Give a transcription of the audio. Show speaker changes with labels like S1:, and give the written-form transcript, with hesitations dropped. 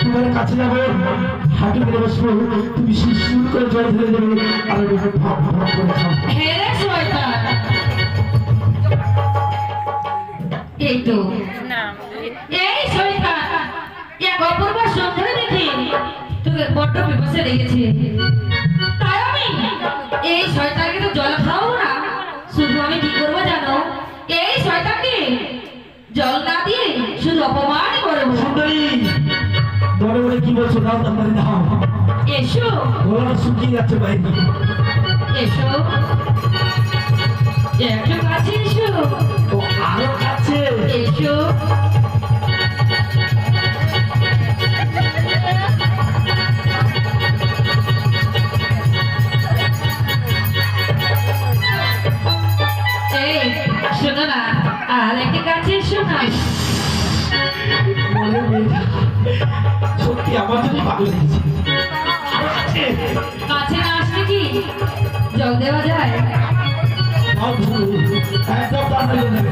S1: একেবারে কাছে যাবো, হাঁটু মেরে বসবো, তুমি শিশির করে জল ঢেলে দেবে আর আমি ভাব ভাব করে খাবো।
S2: হ্যাঁ রে শয়তান, এই তো এই শয়তান, এক অপূর্ব সুন্দরী দেখি তোকে বড্ড বিপদে রেখেছে, তাই আমি এই শয়তানকে তো জল খাওয়াবো না, শুধু আমি কি করবো জানো, এই শয়তানকে জল না দিয়ে শুধু অপমান করবো।
S1: সুন্দরী বড় বড় কি বলছো, দাও তাড়াতাড়ি দাও,
S2: এসো
S1: গলাটা শুকিয়ে যাচ্ছে বাইরে।
S2: এসো একটু কাছে এসো,
S1: ও আরো কাছে
S2: এসো এই শোনো না, আর একটু কাছে এসো না।
S1: বলে মেয়েটা সত্যি আমার জন্য পাগল হয়েছে। আরো কাছে
S2: কাছে না আসলে কি জল দেওয়া যায়?
S1: দাও, একদম তাড়াতাড়ি দেবে।